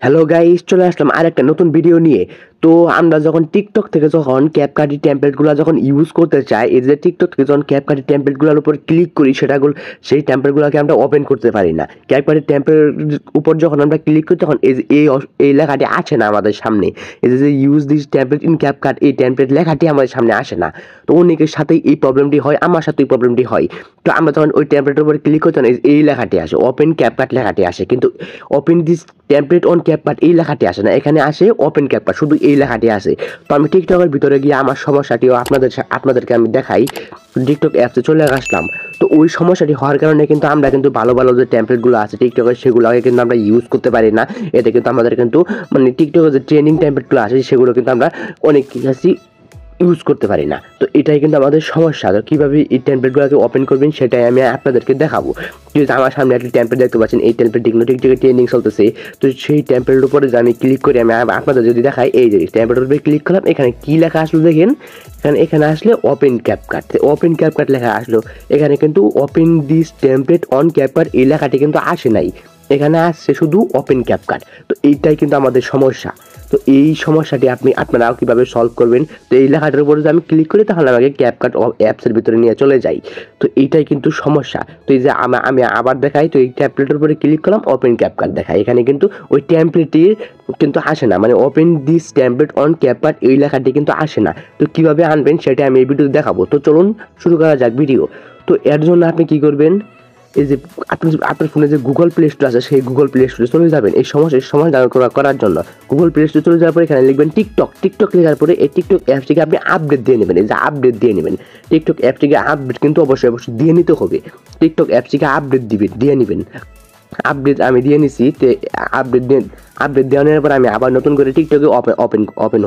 Hello guys, চলে আসলাম আরেকটা নতুন ভিডিও নিয়ে। তো আমরা যখন টিকটক থেকে যখন ক্যাপকাট টেমপ্লেটগুলো যখন ইউজ করতে চাই, এই যে টিকটক থেকে যখন ক্যাপকাট টেমপ্লেটগুলোর উপর ক্লিক করি, সেই টেমপ্লেটগুলোকে আমরা ওপেন করতে পারি না। ক্যাপকাট টেমপ্লেট উপর যখন আমরা ক্লিক করি তখন এই লেখাটি আসে না আমাদের সামনে। এই যে use this template in CapCut, এই টেমপ্লেট লেখাটি আমাদের সামনে আসে না। তো অনেকের সাথেই এই প্রবলেমটি হয়, আমার সাথে এই প্রবলেমটি হয়। তো আমরা যখন ওই টেমপ্লেটের উপর ক্লিক করি তখন এই লেখাটি আসে, ওপেন ক্যাপকাট লেখাটি আসে, কিন্তু open this template on CapCut এই লেখাটি আসে না, এখানে আসে ওপেন ক্যাপকাট, শুধু এই লেখাটি আসে। তো আমি টিকটকের ভিতরে গিয়ে আমার সমস্যাটিও আপনাদেরকে আমি দেখাই। টিকটক অ্যাপসে চলে আসলাম। তো ওই সমস্যাটি হওয়ার কারণে কিন্তু আমরা কিন্তু ভালো ভালো যে টেমপ্লেটগুলো আছে টিকটকের, সেগুলোকে কিন্তু আমরা ইউজ করতে পারি না। এতে কিন্তু আমাদের কিন্তু মানে টিকটকের যে ট্রেনিং টেমপ্লেটগুলো আছে সেগুলো কিন্তু আমরা অনেক কিছু ইউজ করতে পারি না। তো এটাই কিন্তু আমাদের সমস্যা। তো কীভাবে এই টেমপ্লেটগুলোকে ওপেন করবেন সেটাই আমি আপনাদেরকে দেখাবো। যেহেতু আমার সামনে একটা টেমপ্লেট দেখতে পাচ্ছেন, এই টেমপ্লেটটি কিন্তু টিকটকে ট্রেনিং চলতেছে। তো সেই টেমপ্লেটের উপরে যে আমি ক্লিক করি, আমি আপনাদের যদি দেখাই, এই যে টেমপ্লেটের উপরে ক্লিক করলাম, এখানে কী লেখা আসলো দেখেন, এখানে আসলে ওপেন ক্যাপকাট, ওপেন ক্যাপকাট লেখা আসলো। এখানে কিন্তু open this template on CapCut এই লেখাটি কিন্তু আসে নাই, এখানে আসছে শুধু ওপেন ক্যাপকাট। তো এইটাই কিন্তু আমাদের সমস্যা। তো এই সমস্যাটি আপনারাও কীভাবে সলভ করবেন, তো এই লেখাটার উপরে যদি আমি ক্লিক করি তাহলে আমাকে ক্যাপকাট অ্যাপসের ভিতরে নিয়ে চলে যাই। তো এইটাই কিন্তু সমস্যা। তো এই যে আমি আবার দেখাই, তো এই ট্যাবলেটের উপরে ক্লিক করলাম, ওপেন ক্যাপকাট দেখাই, এখানে কিন্তু ওই ট্যাম্পলেটটির কিন্তু আসে না, মানে open this template on CapCut এই লেখাটি কিন্তু আসে না। তো কীভাবে আনবেন সেটা আমি এই ভিডিওতে দেখাবো। তো চলুন শুরু করা যাক ভিডিও। তো এর জন্য আপনি কী করবেন, এই যে আপনার ফোনে যে গুগল প্লে স্টোর আছে সেই গুগল প্লে স্টোরে চলে যাবেন। এই সমাধান করার জন্য গুগল প্লে স্টোরে চলে যাওয়ার পরে এখানে লিখবেন টিকটক লেখার পরে এই টিকটক অ্যাপটিকে আপনি আপডেট দিয়ে নেবেন। এই যে আপডেট দিয়ে নেবেন, টিকটক অ্যাপটিকে আপডেট কিন্তু অবশ্যই দিয়ে নিতে হবে। টিকটক অ্যাপটিকে আপডেট দিয়ে নেবেন। আপডেট আমি দিয়ে নিছি। তো আপডেট দেওয়ানোর পর আমি আবার নতুন করে টিকটকে ওপেন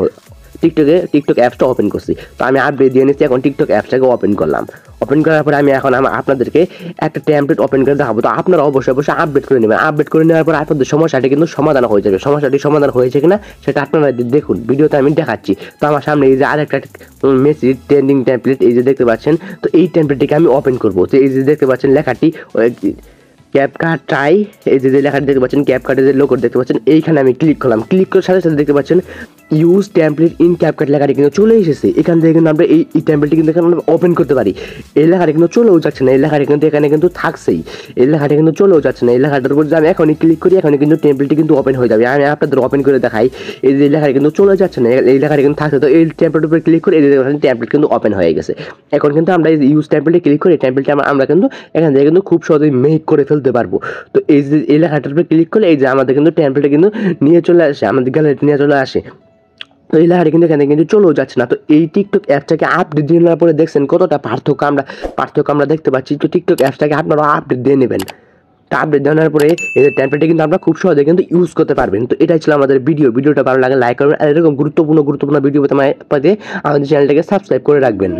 টিকটক অ্যাপসটা ওপেন করছি। তো আমি আপডেট দিয়ে নিচ্ছি, এখন টিকটক অ্যাপসটাকে ওপেন করলাম। ওপেন করার পরে আমি এখন আপনাদেরকে একটা টেমপ্লেট ওপেন করে দেখাবো। তো আপনারা অবশ্যই আপডেট করে নেবেন। আপডেট করে নেওয়ার পর আপনাদের সমস্যাটি কিন্তু সমাধান হয়ে যাবে। সমস্যাটি সমাধান হয়েছে কিনা সেটা আপনারা দেখুন, ভিডিওতে আমি দেখাচ্ছি। তো আমার সামনে এই যে আরেকটা মেসেজ ট্রেন্ডিং টেমপ্লেট এই যে দেখতে পাচ্ছেন, তো এই টেমপ্লেটটিকে আমি ওপেন করবো। তো এই যে দেখতে পাচ্ছেন লেখাটি ক্যাপকাট ট্রাই, এই যে লেখাটি দেখতে পাচ্ছেন, ক্যাপকাটের যে লোগো দেখতে পাচ্ছেন, এইখানে আমি ক্লিক করলাম। ক্লিক করার সাথে সাথে দেখতে পাচ্ছেন ইউজ টেমপ্লেট ইন ক্যাপকাট লেখাটি কিন্তু চলে এসেছে। এখান থেকে কিন্তু আমরা এই টেমপ্লেটটি কিন্তু এখানে আমরা ওপেন করতে পারি। এই লেখাটি কিন্তু চলেও যাচ্ছে না, এই লেখাটি কিন্তু এখানে কিন্তু থাকছেই, এই লেখাটি কিন্তু চলেও যাচ্ছে না। এই লেখাটার উপর যদি আমি এখনই ক্লিক করি, এখানে কিন্তু টেমপ্লেটটি কিন্তু ওপেন হয়ে যাবে। আমি আপনাদের ওপেন করে দেখাই, এই যে লেখাটি কিন্তু চলে যাচ্ছে না, এই লেখাটি কিন্তু থাকছে। তো এই টেমপ্লেটের উপরে ক্লিক করে এই যে টেমপ্লেট কিন্তু ওপেন হয়ে গেছে। এখন কিন্তু আমরা এই ইউজ টেমপ্লেটে ক্লিক করে টেমপ্লেটটা আমরা কিন্তু এখান থেকে কিন্তু খুব সহজেই মেক করে ফেলতে পারবো। তো এই যে এই লেখাটার উপরে ক্লিক করলে এই যে আমাদের কিন্তু টেমপ্লেটে কিন্তু নিয়ে চলে আসে, আমাদের গ্যালারিতে নিয়ে চলে আসে। তো এই লেখাটি কিন্তু এখানে কিন্তু চলেও যাচ্ছে না। তো এই টিকটক অ্যাপটাকে আপডেট দিয়ে নেওয়ার পরে দেখছেন কতটা পার্থক্য আমরা দেখতে পাচ্ছি। তো টিকটক অ্যাপটাকে আপনারা আপডেট দিয়ে নেবেন। তা আপডেট দেওয়ার পরে এই টেমপ্লেটে কিন্তু আমরা খুব সহজে কিন্তু ইউজ করতে পারবেন। তো এটাই ছিল আমাদের ভিডিওটা ভালো লাগে লাইক করবেন, আর এরকম গুরুত্বপূর্ণ ভিডিও পেতে আমাদের চ্যানেলটাকে সাবস্ক্রাইব করে রাখবেন।